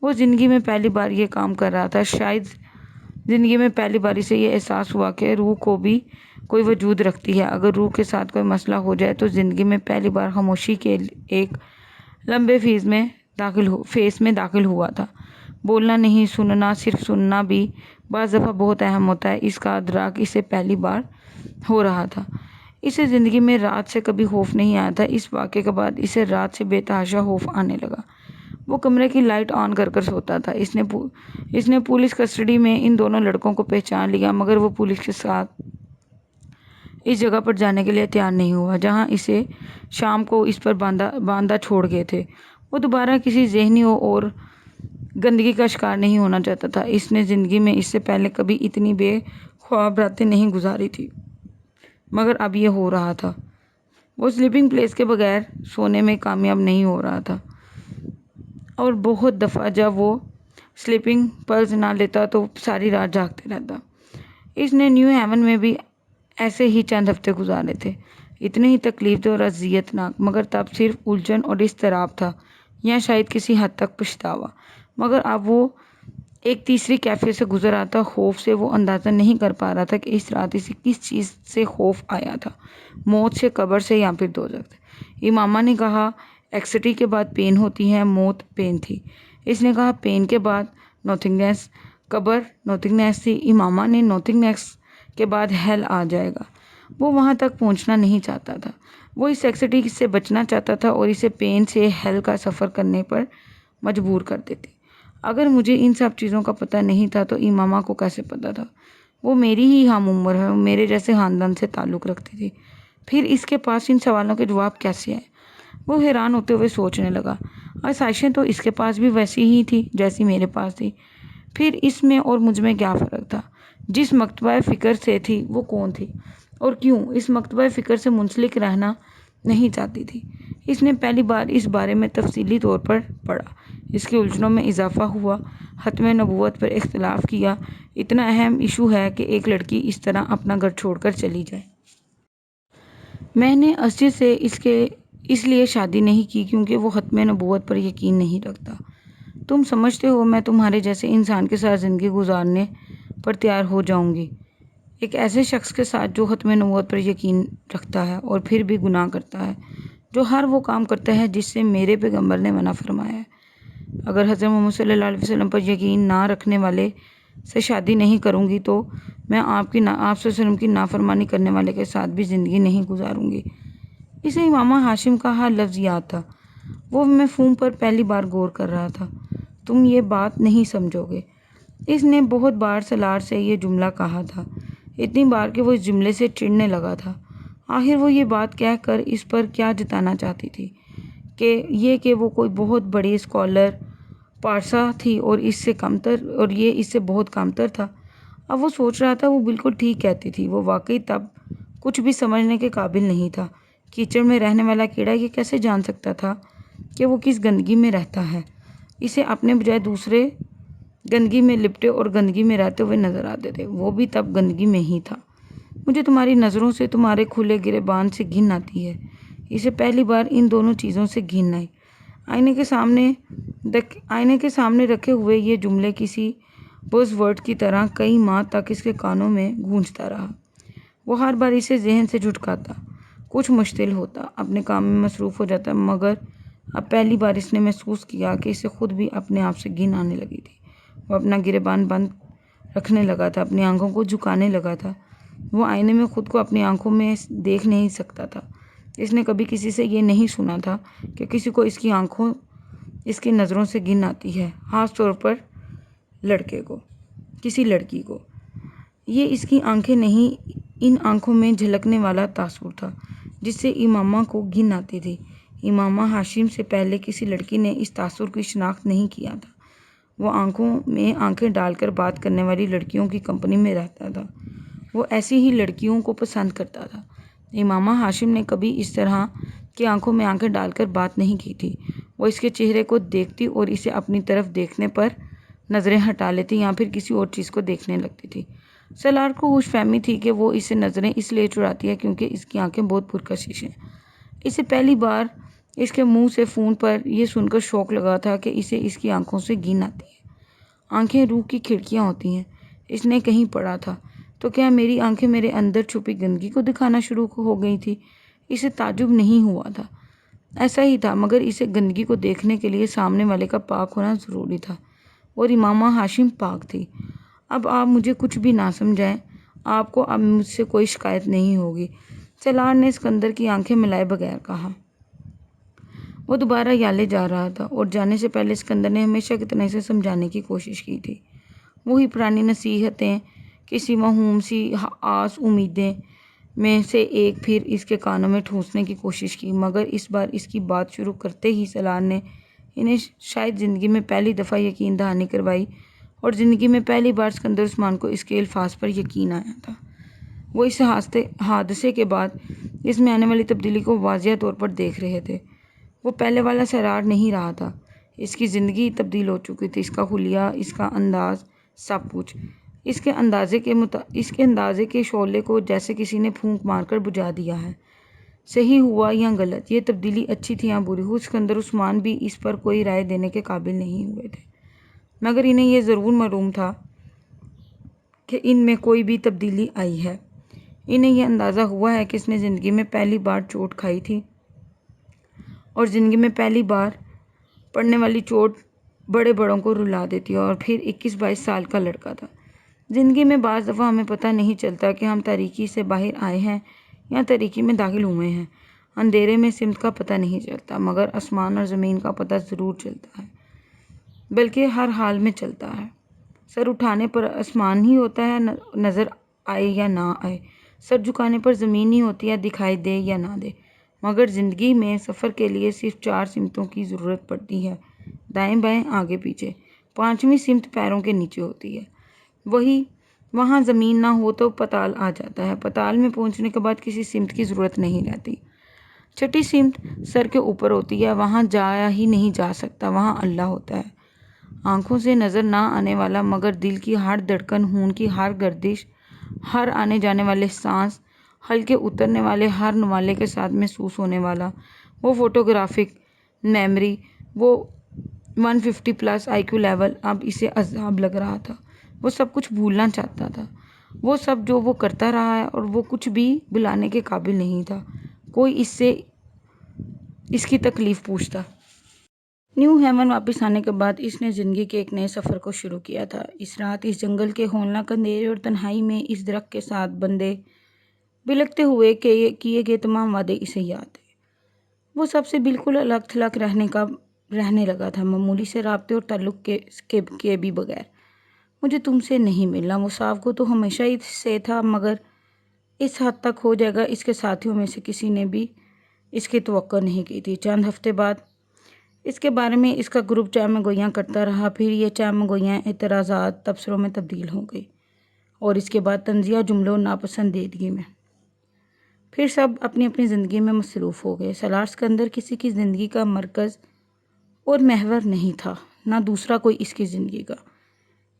وہ زندگی میں پہلی بار یہ کام کر رہا تھا، شاید زندگی میں پہلی بار اسے یہ احساس ہوا کہ روح کو بھی کوئی وجود رکھتی ہے۔ اگر روح کے ساتھ کوئی مسئلہ ہو جائے تو زندگی میں پہلی بار خاموشی کے ایک لمبے فیز میں داخل ہوا تھا۔ بولنا نہیں، سننا، صرف سننا بھی بعض دفعہ بہت اہم ہوتا ہے۔ اس کا ادراک اسے پہلی بار ہو رہا تھا۔ اسے زندگی میں رات سے کبھی خوف نہیں آیا تھا۔ اس واقعے کے بعد اسے رات سے بے تحاشا خوف آنے لگا۔ وہ کمرے کی لائٹ آن کر کر سوتا تھا۔ اس نے پولیس کسٹڈی میں ان دونوں لڑکوں کو پہچان لیا مگر وہ پولیس کے ساتھ اس جگہ پر جانے کے لیے تیار نہیں ہوا جہاں اسے شام کو اس پر باندھا چھوڑ گئے تھے۔ وہ دوبارہ کسی ذہنی اور گندگی کا شکار نہیں ہونا چاہتا تھا۔ اس نے زندگی میں اس سے پہلے کبھی اتنی بے خواب راتیں نہیں گزاری تھی مگر اب یہ ہو رہا تھا۔ وہ سلیپنگ پلیس کے بغیر سونے میں کامیاب نہیں ہو رہا تھا، اور بہت دفعہ جب وہ سلیپنگ پلز نہ لیتا تو ساری رات جاگتے رہتا۔ اس نے نیو ہیون میں بھی ایسے ہی چند ہفتے گزارے تھے، اتنے ہی تکلیف دہ اور اذیت ناک، مگر تب صرف الجھن اور اضطراب تھا، یا شاید کسی حد تک پچھتاوا۔ مگر اب وہ ایک تیسری کیفیت سے گزر رہا تھا۔ خوف سے وہ اندازہ نہیں کر پا رہا تھا کہ اس رات اسے کس چیز سے خوف آیا تھا، موت سے، قبر سے، یا پھر دوزخ سے۔ امامہ نے کہا ایکسٹی کے بعد پین ہوتی ہے، موت پین تھی۔ اس نے کہا پین کے بعد نوتھنگنیس، قبر نوتھنگنیس تھی۔ امامہ نے نوتھنگنیس کے بعد ہیل آ جائے گا۔ وہ وہاں تک پہنچنا نہیں چاہتا تھا۔ وہ اس ایکسٹی سے بچنا چاہتا تھا اور اسے پین سے ہیل کا سفر کرنے پر مجبور کر دیتی۔ اگر مجھے ان سب چیزوں کا پتہ نہیں تھا تو امامہ کو کیسے پتہ تھا؟ وہ میری ہی ہم عمر ہے، میرے جیسے خاندان سے تعلق رکھتی تھی، پھر اس کے پاس ان سوالوں کے جواب کیسے آئے؟ وہ حیران ہوتے ہوئے سوچنے لگا، آسائشیں تو اس کے پاس بھی ویسی ہی تھی جیسی میرے پاس تھی، پھر اس میں اور مجھ میں کیا فرق تھا؟ جس مکتبہ فکر سے تھی وہ کون تھی اور کیوں اس مکتبہ فکر سے منسلک رہنا نہیں چاہتی تھی؟ اس نے پہلی بار اس بارے میں تفصیلی طور پر پڑھا، اس کی الجھنوں میں اضافہ ہوا، ختم نبوت پر اختلاف کیا۔ اتنا اہم ایشو ہے کہ ایک لڑکی اس طرح اپنا گھر چھوڑ کر چلی جائے۔ میں نے اسجد سے اس لیے شادی نہیں کی کیونکہ وہ ختم نبوت پر یقین نہیں رکھتا۔ تم سمجھتے ہو میں تمہارے جیسے انسان کے ساتھ زندگی گزارنے پر تیار ہو جاؤں گی؟ ایک ایسے شخص کے ساتھ جو ختم نبوت پر یقین رکھتا ہے اور پھر بھی گناہ کرتا ہے، جو ہر وہ کام کرتا ہے جس سے میرے پیغمبر نے منع فرمایا ہے۔ اگر حضرت محمد صلی اللہ علیہ وسلم پر یقین نہ رکھنے والے سے شادی نہیں کروں گی تو میں آپ صلی اللہ علیہ وسلم کی نافرمانی کرنے والے کے ساتھ بھی زندگی نہیں گزاروں گی۔ اسے امامہ ہاشم کا ہر لفظ یاد تھا۔ وہ مفہوم پر پہلی بار غور کر رہا تھا۔ تم یہ بات نہیں سمجھو گے۔ اس نے بہت بار سالار سے یہ جملہ کہا تھا، اتنی بار کہ وہ اس جملے سے چڑھنے لگا تھا۔ آخر وہ یہ بات کہہ کر اس پر کیا جتانا چاہتی تھی کہ وہ کوئی بہت بڑی اسکالر پارسا تھی اور یہ اس سے بہت کمتر تھا۔ اب وہ سوچ رہا تھا وہ بالکل ٹھیک کہتی تھی۔ وہ واقعی تب کچھ بھی سمجھنے کے قابل نہیں تھا۔ کیچڑ میں رہنے والا کیڑا یہ کیسے جان سکتا تھا کہ وہ کس گندگی میں رہتا ہے؟ اسے اپنے بجائے دوسرے گندگی میں لپٹے اور گندگی میں رہتے ہوئے نظر آتے تھے۔ وہ بھی تب گندگی میں ہی تھا۔ مجھے تمہاری نظروں سے، تمہارے کھلے گریبان سے گھن آتی ہے۔ اسے پہلی بار ان دونوں چیزوں سے گھن آئی۔ آئینے کے سامنے رکھے ہوئے یہ جملے کسی بز ورڈ کی طرح کئی ماہ تک اس کے کانوں میں گونجتا رہا۔ وہ ہر بار اسے ذہن سے جھٹکاتا، کچھ مشتعل ہوتا، اپنے کام میں مصروف ہو جاتا، مگر اب پہلی بار اس نے محسوس کیا کہ اسے خود بھی اپنے آپ سے گھن آنے لگی تھی۔ وہ اپنا گریبان بند رکھنے لگا تھا، اپنی آنکھوں کو جھکانے لگا تھا۔ وہ آئینے میں خود کو اپنی آنکھوں میں دیکھ نہیں سکتا تھا۔ اس نے کبھی کسی سے یہ نہیں سنا تھا کہ کسی کو اس کی آنکھوں، اس کی نظروں سے گھن آتی ہے، خاص طور پر کسی لڑکی کو۔ یہ اس کی آنکھیں نہیں، ان آنکھوں میں جھلکنے والا تاثر تھا جس سے امامہ کو گھن آتی تھی۔ امامہ ہاشم سے پہلے کسی لڑکی نے اس تاثر کی شناخت نہیں کیا تھا۔ وہ آنکھوں میں آنکھیں ڈال کر بات کرنے والی لڑکیوں کی کمپنی میں رہتا تھا۔ وہ ایسی ہی لڑکیوں کو پسند کرتا تھا۔ امامہ ہاشم نے کبھی اس طرح کی آنکھوں میں آنکھیں ڈال کر بات نہیں کی تھی۔ وہ اس کے چہرے کو دیکھتی اور اسے اپنی طرف دیکھنے پر نظریں ہٹا لیتی یا پھر کسی اور چیز کو دیکھنے لگتی تھی۔ سالار کو ہوش فہمی تھی کہ وہ اسے نظریں اس لیے چراتی ہے کیونکہ اس کی آنکھیں بہت پرکشش ہیں۔ اسے پہلی بار اس کے منہ سے فون پر یہ سن کر شوق لگا تھا کہ اسے اس کی آنکھوں سے گھن آتی ہے۔ آنکھیں روح کی کھڑکیاں ہوتی ہیں، اس نے کہیں پڑھا تھا۔ تو کیا میری آنکھیں میرے اندر چھپی گندگی کو دکھانا شروع ہو گئی تھی؟ اسے تعجب نہیں ہوا تھا۔ ایسا ہی تھا، مگر اسے گندگی کو دیکھنے کے لیے سامنے والے کا پاک ہونا ضروری تھا، اور امامہ ہاشم پاک تھی۔ اب آپ مجھے کچھ بھی نہ سمجھائیں، آپ کو اب مجھ سے کوئی شکایت نہیں ہوگی، سالار نے اسکندر کی آنکھیں ملائے بغیر کہا۔ وہ دوبارہ یالے جا رہا تھا، اور جانے سے پہلے اسکندر نے ہمیشہ کی طرح اسے سمجھانے کی کوشش کی تھی۔ وہی پرانی نصیحتیں، کسی موہوم سی آس امیدیں میں سے ایک پھر اس کے کانوں میں ٹھونسنے کی کوشش کی، مگر اس بار اس کی بات شروع کرتے ہی سالار نے انہیں شاید زندگی میں پہلی دفعہ یقین دہانی کروائی، اور زندگی میں پہلی بار اسکندر عثمان کو اس کے الفاظ پر یقین آیا تھا۔ وہ اس حادثے کے بعد اس میں آنے والی تبدیلی کو واضح طور پر دیکھ رہے تھے۔ وہ پہلے والا سالار نہیں رہا تھا۔ اس کی زندگی تبدیل ہو چکی تھی، اس کا حلیہ، اس کا انداز، سب کچھ۔ اس کے اندازے کے شعلے کو جیسے کسی نے پھونک مار کر بجھا دیا ہے۔ صحیح ہوا یا غلط، یہ تبدیلی اچھی تھی یا بری، اسکندر عثمان بھی اس پر کوئی رائے دینے کے قابل نہیں ہوئے تھے، مگر انہیں یہ ضرور معلوم تھا کہ ان میں کوئی بھی تبدیلی آئی ہے۔ انہیں یہ اندازہ ہوا ہے کہ اس نے زندگی میں پہلی بار چوٹ کھائی تھی، اور زندگی میں پہلی بار پڑنے والی چوٹ بڑے بڑوں کو رلا دیتی ہے، اور پھر 21-22 سال کا لڑکا تھا۔ زندگی میں بعض دفعہ ہمیں پتہ نہیں چلتا کہ ہم تاریکی سے باہر آئے ہیں یا تاریکی میں داخل ہوئے ہیں۔ اندھیرے میں سمت کا پتہ نہیں چلتا، مگر آسمان اور زمین کا پتہ ضرور چلتا ہے، بلکہ ہر حال میں چلتا ہے۔ سر اٹھانے پر آسمان ہی ہوتا ہے، نظر آئے یا نہ آئے۔ سر جھکانے پر زمین ہی ہوتی ہے، دکھائی دے یا نہ دے۔ مگر زندگی میں سفر کے لیے صرف 4 سمتوں کی ضرورت پڑتی ہے: دائیں بائیں، آگے پیچھے۔ 5ویں سمت پیروں کے نیچے ہوتی ہے۔ وہاں زمین نہ ہو تو پتال آ جاتا ہے۔ پتال میں پہنچنے کے بعد کسی سمت کی ضرورت نہیں رہتی۔ 6ٹھی سمت سر کے اوپر ہوتی ہے، وہاں جایا ہی نہیں جا سکتا، وہاں اللہ ہوتا ہے۔ آنکھوں سے نظر نہ آنے والا، مگر دل کی ہر دھڑکن، خون کی ہر گردش، ہر آنے جانے والے سانس، ہلکے اترنے والے ہر نوالے کے ساتھ محسوس ہونے والا وہ فوٹوگرافک میموری، وہ 150+ IQ لیول اب اسے عذاب لگ رہا تھا۔ وہ سب کچھ بھولنا چاہتا تھا، وہ سب جو وہ کرتا رہا ہے، اور وہ کچھ بھی بھلانے کے قابل نہیں تھا۔ کوئی اس سے اس کی تکلیف پوچھتا۔ نیو ہیون واپس آنے کے بعد اس نے زندگی کے ایک نئے سفر کو شروع کیا تھا۔ اس رات، اس جنگل کے ہولناک اندھیرے اور تنہائی میں، اس درخت کے ساتھ بندے بلکتے ہوئے کیے گئے تمام وعدے اسے یاد تھے۔ وہ سب سے بالکل الگ تھلگ رہنے لگا تھا، معمولی سے رابطے اور تعلق کے بھی بغیر۔ مجھے تم سے نہیں ملنا، وہ صاف گو تو ہمیشہ ہی سے تھا، مگر اس حد تک ہو جائے گا اس کے ساتھیوں میں سے کسی نے بھی اس کی توقع نہیں کی تھی۔ چند ہفتے بعد اس کے بارے میں اس کا گروپ چاہ گوئیاں کرتا رہا، پھر یہ چاہ گوئیاں اعتراضات، تبصروں میں تبدیل ہو گئی، اور اس کے بعد طنزیہ جملوں، ناپسندیدگی میں۔ پھر سب اپنی اپنی زندگی میں مصروف ہو گئے۔ سالار اسکندر کسی کی زندگی کا مرکز اور محور نہیں تھا، نہ دوسرا کوئی اس کی زندگی کا۔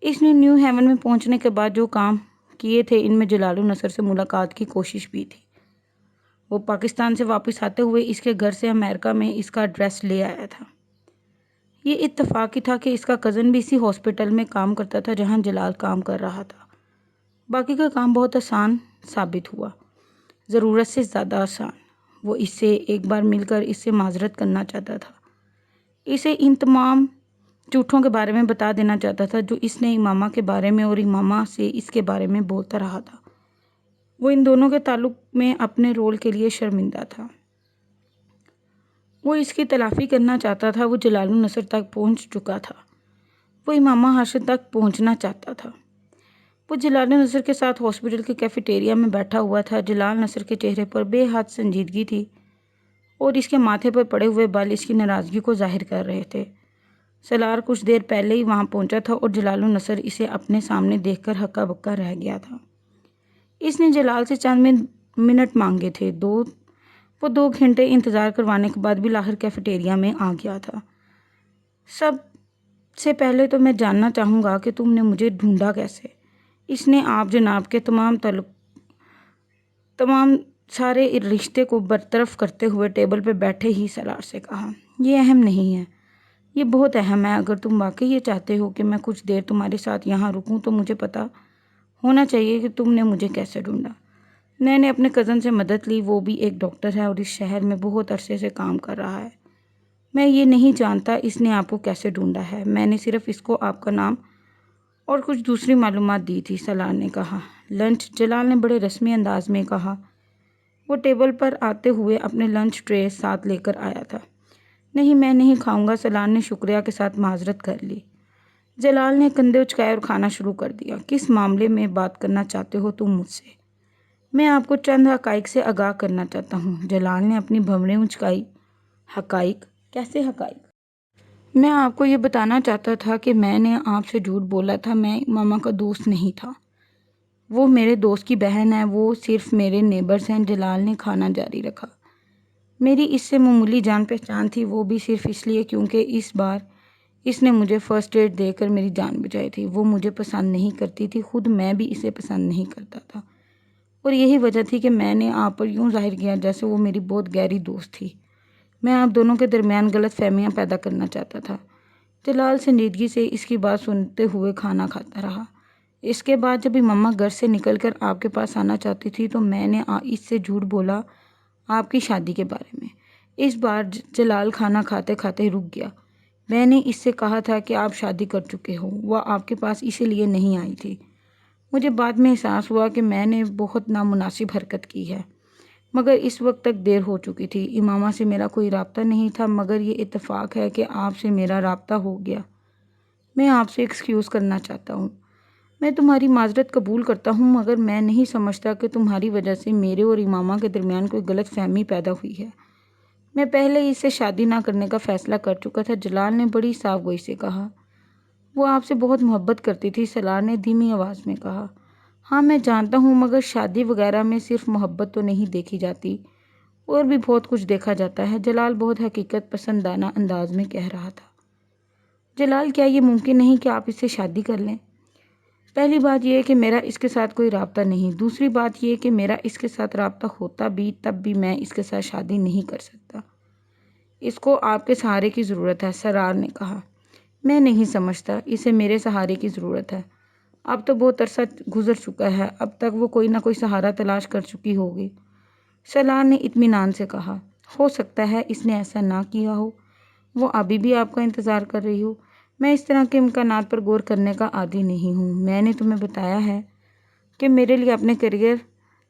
اس نے نیو ہیون میں پہنچنے کے بعد جو کام کیے تھے ان میں جلال النصر سے ملاقات کی کوشش بھی تھی۔ وہ پاکستان سے واپس آتے ہوئے اس کے گھر سے امریکہ میں اس کا ایڈریس لے آیا تھا۔ یہ اتفاقی تھا کہ اس کا کزن بھی اسی ہاسپٹل میں کام کرتا تھا جہاں جلال کام کر رہا تھا۔ باقی کا کام بہت آسان ثابت ہوا، ضرورت سے زیادہ آسان۔ وہ اس سے ایک بار مل کر اس سے معذرت کرنا چاہتا تھا، اسے ان تمام جھوٹوں کے بارے میں بتا دینا چاہتا تھا جو اس نے امامہ کے بارے میں اور امامہ سے اس کے بارے میں بولتا رہا تھا۔ وہ ان دونوں کے تعلق میں اپنے رول کے لیے شرمندہ تھا۔ وہ اس کی تلافی کرنا چاہتا تھا۔ وہ جلال النصر تک پہنچ چکا تھا، وہ امامہ ہاشم تک پہنچنا چاہتا تھا۔ وہ جلال النصر کے ساتھ ہاسپٹل کے کیفیٹیریا میں بیٹھا ہوا تھا۔ جلال النصر کے چہرے پر بے حد سنجیدگی تھی اور اس کے ماتھے پر پڑے ہوئے بال اس کی ناراضگی کو ظاہر کر رہے تھے۔ سالار کچھ دیر پہلے ہی وہاں پہنچا تھا اور جلال النصر اسے اپنے سامنے دیکھ کر ہکا بکا رہ گیا تھا۔ اس نے جلال سے چند منٹ مانگے تھے۔ وہ 2 گھنٹے انتظار کروانے کے بعد بالآخر کیفیٹیریا میں آ گیا تھا۔ سب سے پہلے تو میں جاننا چاہوں گا کہ تم نے مجھے ڈھونڈا کیسے؟ اس نے آپ جناب کے تمام سارے رشتے کو برطرف کرتے ہوئے ٹیبل پہ بیٹھے ہی سالار سے کہا۔ یہ اہم نہیں ہے، یہ بہت اہم ہے۔ اگر تم واقعی یہ چاہتے ہو کہ میں کچھ دیر تمہارے ساتھ یہاں رکوں تو مجھے پتا ہونا چاہیے کہ تم نے مجھے کیسے ڈھونڈا۔ میں نے اپنے کزن سے مدد لی، وہ بھی ایک ڈاکٹر ہے اور اس شہر میں بہت عرصے سے کام کر رہا ہے۔ میں یہ نہیں جانتا اس نے آپ کو کیسے ڈھونڈا ہے، میں نے صرف اس کو آپ کا نام اور کچھ دوسری معلومات دی تھی، سالار نے کہا۔ لنچ؟ جلال نے بڑے رسمی انداز میں کہا۔ وہ ٹیبل پر آتے ہوئے اپنے لنچ ٹرے ساتھ لے کر آیا تھا۔ نہیں، میں نہیں کھاؤں گا، سالار نے شکریہ کے ساتھ معذرت کر لی۔ جلال نے کندھے اچکائے اور کھانا شروع کر دیا۔ کس معاملے میں بات کرنا چاہتے ہو تم مجھ سے؟ میں آپ کو چند حقائق سے آگاہ کرنا چاہتا ہوں۔ جلال نے اپنی بھویں اچکائی۔ حقائق؟ کیسے حقائق؟ میں آپ کو یہ بتانا چاہتا تھا کہ میں نے آپ سے جھوٹ بولا تھا، میں امامہ کا دوست نہیں تھا۔ وہ میرے دوست کی بہن ہے، وہ صرف میرے نیبرز ہیں۔ جلال نے کھانا جاری رکھا۔ میری اس سے معمولی جان پہچان تھی، وہ بھی صرف اس لیے کیونکہ اس بار اس نے مجھے فرسٹ ایڈ دے کر میری جان بچائی تھی۔ وہ مجھے پسند نہیں کرتی تھی، خود میں بھی اسے پسند نہیں کرتا تھا، اور یہی وجہ تھی کہ میں نے آپ پر یوں ظاہر کیا جیسے وہ میری بہت گہری دوست تھی۔ میں آپ دونوں کے درمیان غلط فہمیاں پیدا کرنا چاہتا تھا۔ جلال سنجیدگی سے اس کی بات سنتے ہوئے کھانا کھاتا رہا۔ اس کے بعد جب امامہ گھر سے نکل کر آپ کے پاس آنا چاہتی تھی تو میں نے اس سے جھوٹ بولا آپ کی شادی کے بارے میں۔ اس بار جلال کھانا کھاتے کھاتے رک گیا۔ میں نے اس سے کہا تھا کہ آپ شادی کر چکے ہو، وہ آپ کے پاس اسی لیے نہیں آئی تھی۔ مجھے بعد میں احساس ہوا کہ میں نے بہت نامناسب حرکت کی ہے، مگر اس وقت تک دیر ہو چکی تھی۔ امامہ سے میرا کوئی رابطہ نہیں تھا، مگر یہ اتفاق ہے کہ آپ سے میرا رابطہ ہو گیا۔ میں آپ سے ایکسکیوز کرنا چاہتا ہوں۔ میں تمہاری معذرت قبول کرتا ہوں، مگر میں نہیں سمجھتا کہ تمہاری وجہ سے میرے اور امامہ کے درمیان کوئی غلط فہمی پیدا ہوئی ہے۔ میں پہلے ہی اس سے شادی نہ کرنے کا فیصلہ کر چکا تھا، جلال نے بڑی صاف گوئی سے کہا۔ وہ آپ سے بہت محبت کرتی تھی، سالار نے دھیمی آواز میں کہا۔ ہاں میں جانتا ہوں، مگر شادی وغیرہ میں صرف محبت تو نہیں دیکھی جاتی، اور بھی بہت کچھ دیکھا جاتا ہے، جلال بہت حقیقت پسندانہ انداز میں کہہ رہا تھا۔ جلال، کیا یہ ممکن نہیں کہ آپ اس سے شادی کر لیں؟ پہلی بات یہ کہ میرا اس کے ساتھ کوئی رابطہ نہیں، دوسری بات یہ کہ میرا اس کے ساتھ رابطہ ہوتا بھی تب بھی میں اس کے ساتھ شادی نہیں کر سکتا۔ اس کو آپ کے سہارے کی ضرورت ہے، سالار نے کہا۔ میں نہیں سمجھتا اسے میرے سہارے کی ضرورت ہے۔ اب تو بہت عرصہ گزر چکا ہے، اب تک وہ کوئی نہ کوئی سہارا تلاش کر چکی ہوگی، سالار نے اطمینان سے کہا۔ ہو سکتا ہے اس نے ایسا نہ کیا ہو، وہ ابھی بھی آپ کا انتظار کر رہی ہو۔ میں اس طرح کے امکانات پر غور کرنے کا عادی نہیں ہوں۔ میں نے تمہیں بتایا ہے کہ میرے لیے اپنے کیریئر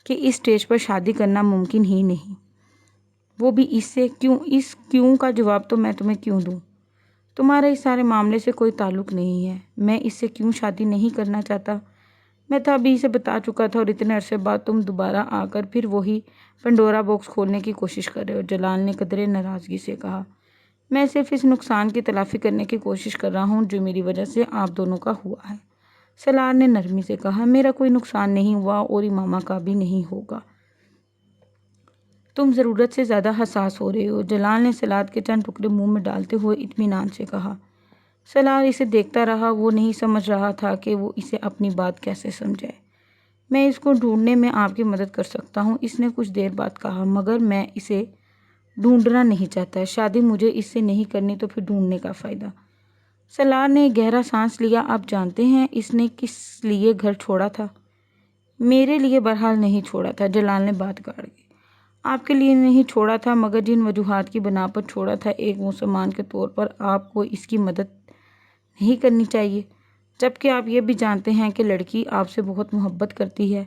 کے اس سٹیج پر شادی کرنا ممکن ہی نہیں، وہ بھی اس سے کیوں۔ اس کیوں کا جواب تو میں تمہیں کیوں دوں؟ تمہارا اس سارے معاملے سے کوئی تعلق نہیں ہے۔ میں اس سے کیوں شادی نہیں کرنا چاہتا، میں تو ابھی اسے بتا چکا تھا، اور اتنے عرصے بعد تم دوبارہ آ کر پھر وہی پنڈورا باکس کھولنے کی کوشش کر رہے ہو، جلال نے قدرے ناراضگی سے کہا۔ میں صرف اس نقصان کی تلافی کرنے کی کوشش کر رہا ہوں جو میری وجہ سے آپ دونوں کا ہوا ہے، سالار نے نرمی سے کہا۔ میرا کوئی نقصان نہیں ہوا اور امامہ کا بھی نہیں ہوگا۔ تم ضرورت سے زیادہ حساس ہو رہے ہو، جلال نے سلاد کے چند ٹکڑے منہ میں ڈالتے ہوئے اطمینان سے کہا۔ سالار اسے دیکھتا رہا، وہ نہیں سمجھ رہا تھا کہ وہ اسے اپنی بات کیسے سمجھائے۔ میں اس کو ڈھونڈنے میں آپ کی مدد کر سکتا ہوں، اس نے کچھ دیر بعد کہا، مگر میں اسے ڈھونڈنا نہیں چاہتا۔ شادی مجھے اس سے نہیں کرنی تو پھر ڈھونڈنے کا فائدہ۔ سالار نے گہرا سانس لیا۔ آپ جانتے ہیں اس نے کس لیے گھر چھوڑا تھا؟ میرے لیے بہرحال نہیں چھوڑا تھا، جلال نے بات کاٹ دی۔ آپ کے لیے نہیں چھوڑا تھا، مگر جن وجوہات کی بنا پر چھوڑا تھا، ایک مسلمان کے طور پر آپ کو اس کی مدد نہیں کرنی چاہیے، جبکہ آپ یہ بھی جانتے ہیں کہ لڑکی آپ سے بہت محبت کرتی ہے،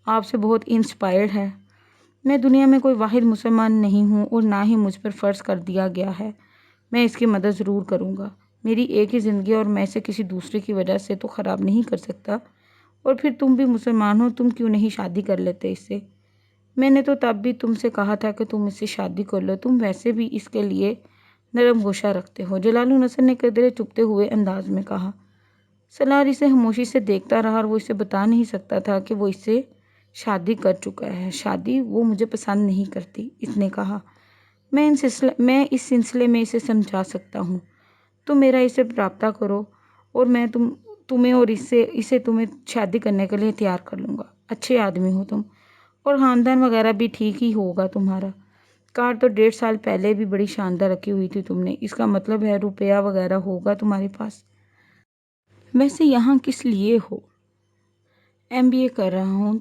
آپ سے بہت انسپائرڈ ہے۔ میں دنیا میں کوئی واحد مسلمان نہیں ہوں اور نہ ہی مجھ پر فرض کر دیا گیا ہے۔ میں اس کی مدد ضرور کروں گا۔ میری ایک ہی زندگی اور میں اسے کسی دوسرے کی وجہ سے تو خراب نہیں کر سکتا۔ اور پھر تم بھی مسلمان ہو، تم کیوں نہیں شادی کر لیتے اس سے؟ میں نے تو تب بھی تم سے کہا تھا کہ تم اس سے شادی کر لو، تم ویسے بھی اس کے لیے نرم گوشہ رکھتے ہو، جلال النصر نے قدرے چپتے ہوئے انداز میں کہا۔ سالار اسے خاموشی سے دیکھتا رہا اور وہ اسے بتا نہیں سکتا تھا کہ وہ اس سے شادی کر چکا ہے۔ شادی وہ مجھے پسند نہیں کرتی، اس نے کہا۔ میں اس سلسلے میں اسے سمجھا سکتا ہوں۔ تم میرا اسے رابطہ کرو اور میں تمہیں اور اسے تمہیں شادی کرنے کے لیے تیار کر لوں گا۔ اچھے آدمی ہو تم، اور خاندان وغیرہ بھی ٹھیک ہی ہوگا تمہارا۔ کار تو 1.5 سال پہلے بھی بڑی شاندار رکھی ہوئی تھی تم نے، اس کا مطلب ہے روپیہ وغیرہ ہوگا تمہارے پاس۔ ویسے یہاں کس لیے ہو؟ MBA کر رہا ہوں۔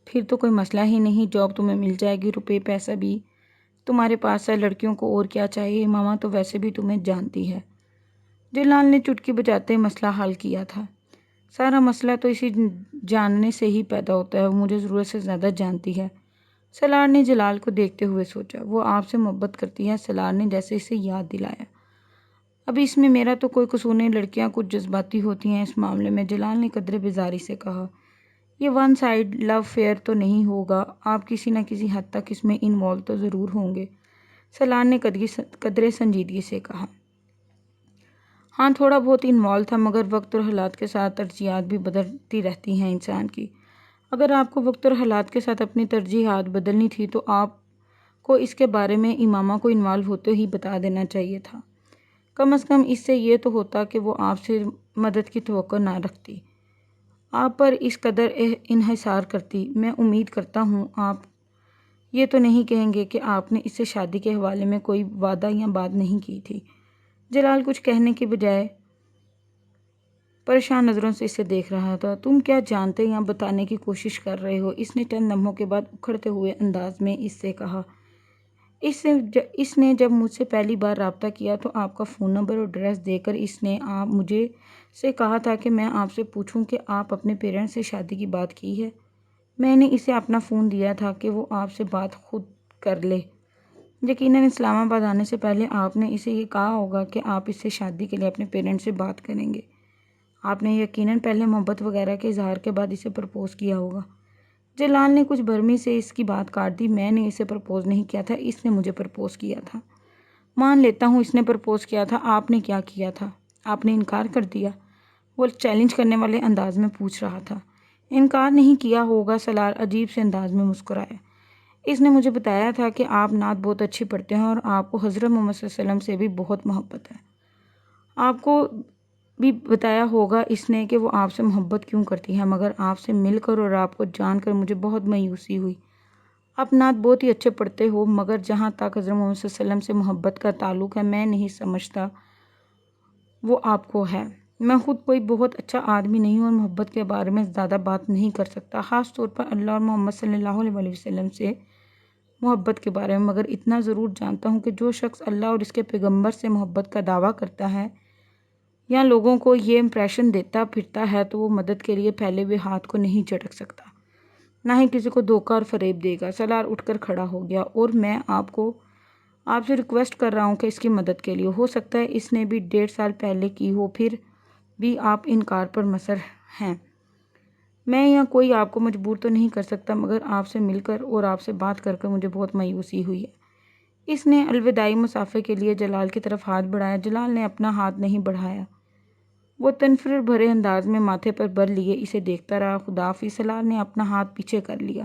پھر تو کوئی مسئلہ ہی نہیں، جاب تمہیں مل جائے گی، روپے پیسہ بھی تمہارے پاس ہے، لڑکیوں کو اور کیا چاہیے؟ ماما تو ویسے بھی تمہیں جانتی ہے۔ جلال نے چٹکی بجاتے مسئلہ حل کیا تھا۔ سارا مسئلہ تو اسی جاننے سے ہی پیدا ہوتا ہے، وہ مجھے ضرورت سے زیادہ جانتی ہے۔ سالار نے جلال کو دیکھتے ہوئے سوچا، وہ آپ سے محبت کرتی ہے؟ سالار نے جیسے اسے یاد دلایا۔ اب اس میں میرا تو کوئی قصور نہیں، لڑکیاں کچھ جذباتی ہوتی ہیں اس معاملے میں، جلال نے قدرے بیزاری سے کہا۔ یہ ون سائڈ لو افیئر تو نہیں ہوگا، آپ کسی نہ کسی حد تک اس میں انوالو تو ضرور ہوں گے، سالار نے قدرے سنجیدگی سے کہا۔ ہاں تھوڑا بہت انوالو تھا، مگر وقت اور حالات کے ساتھ ترجیحات بھی بدلتی رہتی ہیں انسان کی۔ اگر آپ کو وقت اور حالات کے ساتھ اپنی ترجیحات بدلنی تھی تو آپ کو اس کے بارے میں امامہ کو انوالو ہوتے ہی بتا دینا چاہیے تھا۔ کم از کم اس سے یہ تو ہوتا کہ وہ آپ سے مدد کی توقع نہ رکھتی، آپ پر اس قدر انحصار کرتی۔ میں امید کرتا ہوں آپ یہ تو نہیں کہیں گے کہ آپ نے اس سے شادی کے حوالے میں کوئی وعدہ یا بات نہیں کی تھی؟ جلال کچھ کہنے کے بجائے پریشان نظروں سے اسے دیکھ رہا تھا۔ تم کیا جانتے یا بتانے کی کوشش کر رہے ہو؟ اس نے چند لمحوں کے بعد اکھڑتے ہوئے انداز میں اس سے کہا۔ اس نے جب مجھ سے پہلی بار رابطہ کیا تو آپ کا فون نمبر اور ایڈریس دے کر اس نے مجھے سے کہا تھا کہ میں آپ سے پوچھوں کہ آپ اپنے پیرنٹس سے شادی کی بات کی ہے۔ میں نے اسے اپنا فون دیا تھا کہ وہ آپ سے بات خود کر لے۔ یقیناً اسلام آباد آنے سے پہلے آپ نے اسے یہ کہا ہوگا کہ آپ اس سے شادی کے لیے اپنے پیرنٹس سے بات کریں گے۔ آپ نے یقیناً پہلے محبت وغیرہ کے اظہار کے بعد اسے پرپوز کیا ہوگا۔ جلال نے کچھ برہمی سے اس کی بات کاٹ دی۔ میں نے اسے پرپوز نہیں کیا تھا، اس نے مجھے پرپوز کیا تھا۔ مان لیتا ہوں اس نے پرپوز کیا تھا، آپ نے کیا کیا تھا؟ آپ نے انکار کر دیا، وہ چیلنج کرنے والے انداز میں پوچھ رہا تھا۔ انکار نہیں کیا ہوگا، سالار عجیب سے انداز میں مسکرایا۔ اس نے مجھے بتایا تھا کہ آپ نعت بہت اچھی پڑھتے ہیں اور آپ کو حضرت محمد صلی اللہ علیہ وسلم سے بھی بہت محبت ہے۔ آپ کو بھی بتایا ہوگا اس نے کہ وہ آپ سے محبت کیوں کرتی ہے، مگر آپ سے مل کر اور آپ کو جان کر مجھے بہت مایوسی ہوئی۔ آپ نعت بہت ہی اچھے پڑھتے ہو، مگر جہاں تک حضرت محمد صلی اللہ علیہ وسلم سے محبت کا تعلق ہے، میں نہیں سمجھتا وہ آپ کو ہے۔ میں خود کوئی بہت اچھا آدمی نہیں ہوں اور محبت کے بارے میں زیادہ بات نہیں کر سکتا، خاص طور پر اللہ اور محمد صلی اللہ علیہ وسلم سے محبت کے بارے میں، مگر اتنا ضرور جانتا ہوں کہ جو شخص اللہ اور اس کے پیغمبر سے محبت کا دعویٰ کرتا ہے یا لوگوں کو یہ امپریشن دیتا پھرتا ہے تو وہ مدد کے لیے پھیلے ہوئے ہاتھ کو نہیں جھٹک سکتا، نہ ہی کسی کو دھوکہ اور فریب دے گا۔ سالار اٹھ کر کھڑا ہو گیا۔ اور میں آپ سے ریکویسٹ کر رہا ہوں کہ اس کی مدد کے لیے، ہو سکتا ہے اس نے بھی 1.5 سال پہلے کی ہو، پھر بھی آپ انکار پر مصر ہیں۔ میں یا کوئی آپ کو مجبور تو نہیں کر سکتا، مگر آپ سے مل کر اور آپ سے بات کر مجھے بہت مایوسی ہوئی ہے۔ اس نے الوداعی مصافحے کے لیے جلال کی طرف ہاتھ بڑھایا۔ جلال نے اپنا ہاتھ نہیں بڑھایا، وہ تنفر بھرے انداز میں ماتھے پر بر لیے اسے دیکھتا رہا۔ خدا حافظ۔ سالار نے اپنا ہاتھ پیچھے کر لیا۔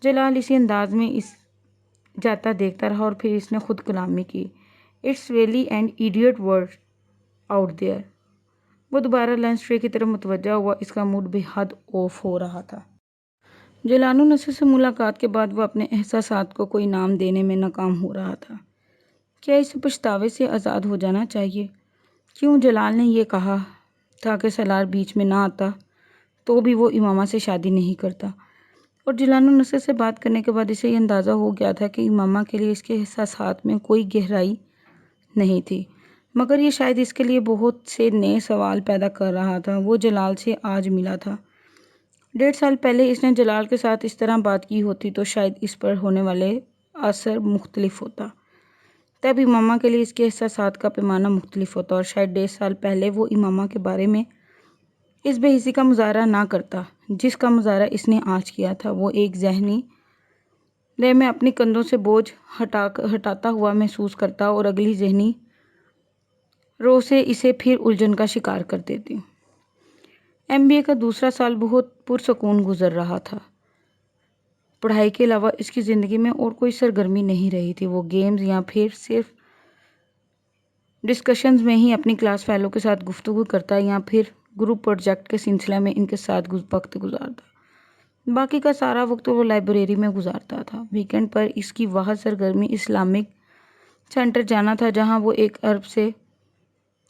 جلال اسی انداز میں جاتا دیکھتا رہا اور پھر اس نے خود کلامی کی۔ It's really an idiot world out there. وہ دوبارہ لنچ ٹرے کی طرف متوجہ ہوا، اس کا موڈ بے حد آف ہو رہا تھا۔ جیلان النصر سے ملاقات کے بعد وہ اپنے احساسات کو کوئی نام دینے میں ناکام ہو رہا تھا۔ کیا اسے پچھتاوے سے آزاد ہو جانا چاہیے؟ کیوں جلال نے یہ کہا تھا کہ سالار بیچ میں نہ آتا تو بھی وہ امامہ سے شادی نہیں کرتا، اور جیلان النصر سے بات کرنے کے بعد اسے یہ اندازہ ہو گیا تھا کہ امامہ کے لیے اس کے احساسات میں کوئی گہرائی نہیں تھی، مگر یہ شاید اس کے لیے بہت سے نئے سوال پیدا کر رہا تھا۔ وہ جلال سے آج ملا تھا۔ 1.5 سال پہلے اس نے جلال کے ساتھ اس طرح بات کی ہوتی تو شاید اس پر ہونے والے اثر مختلف ہوتا۔ تب امامہ کے لیے اس کے احساسات کا پیمانہ مختلف ہوتا، اور شاید 1.5 سال پہلے وہ امامہ کے بارے میں اس بے حسی کا مظاہرہ نہ کرتا جس کا مظاہرہ اس نے آج کیا تھا۔ وہ ایک ذہنی لے میں اپنی کندھوں سے بوجھ ہٹاتا ہوا محسوس کرتا اور اگلی ذہنی رو سے اسے پھر الجھن کا شکار کر دیتی۔ MBA کا دوسرا سال بہت پرسکون گزر رہا تھا۔ پڑھائی کے علاوہ اس کی زندگی میں اور کوئی سرگرمی نہیں رہی تھی۔ وہ گیمز یا پھر صرف ڈسکشنز میں ہی اپنی کلاس فیلو کے ساتھ گفتگو کرتا یا پھر گروپ پروجیکٹ کے سلسلے میں ان کے ساتھ وقت گزارتا۔ باقی کا سارا وقت وہ لائبریری میں گزارتا تھا۔ ویکینڈ پر اس کی واحد سرگرمی اسلامک سینٹر جانا تھا، جہاں وہ 1 عرب سے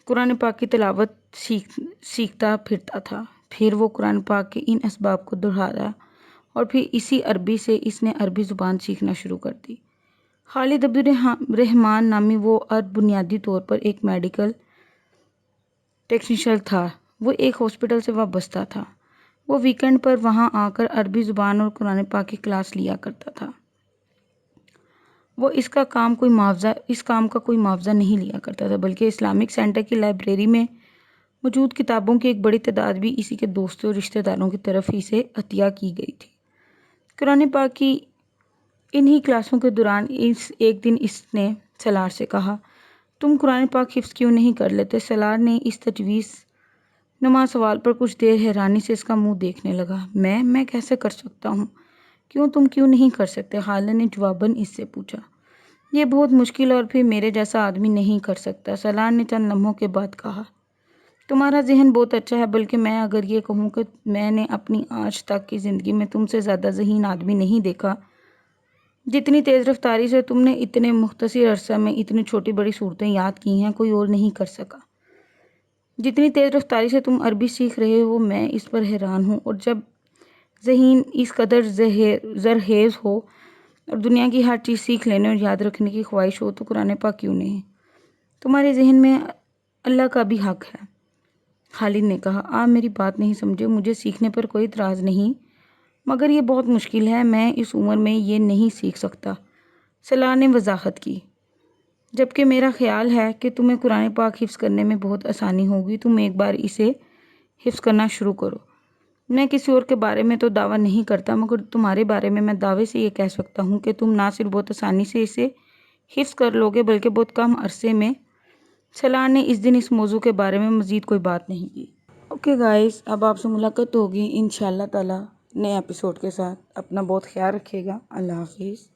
قرآن پاک کی تلاوت سیکھتا پھرتا تھا۔ پھر وہ قرآن پاک کے ان اسباب کو دہرایا اور پھر اسی عربی سے اس نے عربی زبان سیکھنا شروع کر دی۔ خالد عبدالرحمان نامی وہ عرب بنیادی طور پر ایک میڈیکل ٹیکنیشین تھا۔ وہ ایک ہاسپٹل سے وابستہ تھا۔ وہ ویکینڈ پر وہاں آ کر عربی زبان اور قرآن پاک کی کلاس لیا کرتا تھا۔ وہ اس کام کا کوئی معاوضہ نہیں لیا کرتا تھا، بلکہ اسلامک سینٹر کی لائبریری میں موجود کتابوں کی ایک بڑی تعداد بھی اسی کے دوستوں اور رشتہ داروں کی طرف ہی سے عطیہ کی گئی تھی۔ قرآن پاک کی انہی کلاسوں کے دوران ایک دن اس نے سالار سے کہا، تم قرآن پاک حفظ کیوں نہیں کر لیتے؟ سالار نے اس تجویز نما سوال پر کچھ دیر حیرانی سے اس کا منہ دیکھنے لگا۔ میں کیسے کر سکتا ہوں؟ تم کیوں نہیں کر سکتے؟ خالد نے جواباً اس سے پوچھا۔ یہ بہت مشکل اور پھر میرے جیسا آدمی نہیں کر سکتا، سالار نے چند لمحوں کے بعد کہا۔ تمہارا ذہن بہت اچھا ہے، بلکہ میں اگر یہ کہوں کہ میں نے اپنی آج تک کی زندگی میں تم سے زیادہ ذہین آدمی نہیں دیکھا۔ جتنی تیز رفتاری سے تم نے اتنے مختصر عرصہ میں اتنی چھوٹی بڑی صورتیں یاد کی ہیں، کوئی اور نہیں کر سکا۔ جتنی تیز رفتاری سے تم عربی سیکھ رہے ہو، میں اس پر حیران ہوں، اور جب ذہن اس قدر زرخیز ہو اور دنیا کی ہر چیز سیکھ لینے اور یاد رکھنے کی خواہش ہو تو قرآن پاک کیوں نہیں؟ تمہارے ذہن میں اللہ کا بھی حق ہے۔ خالد نے کہا، آپ میری بات نہیں سمجھے، مجھے سیکھنے پر کوئی اعتراض نہیں، مگر یہ بہت مشکل ہے، میں اس عمر میں یہ نہیں سیکھ سکتا، سالار نے وضاحت کی۔ جبکہ میرا خیال ہے کہ تمہیں قرآن پاک حفظ کرنے میں بہت آسانی ہوگی، تم ایک بار اسے حفظ کرنا شروع کرو۔ میں کسی اور کے بارے میں تو دعویٰ نہیں کرتا، مگر تمہارے بارے میں دعوے سے یہ کہہ سکتا ہوں کہ تم نہ صرف بہت آسانی سے اسے حفظ کر لو گے بلکہ بہت کم عرصے میں۔ سالار نے اس دن اس موضوع کے بارے میں مزید کوئی بات نہیں کی۔ اوکے گائز، اب آپ سے ملاقات ہوگی انشاءاللہ تعالی نئے ایپیسوڈ کے ساتھ۔ اپنا بہت خیال رکھیے گا۔ اللہ حافظ۔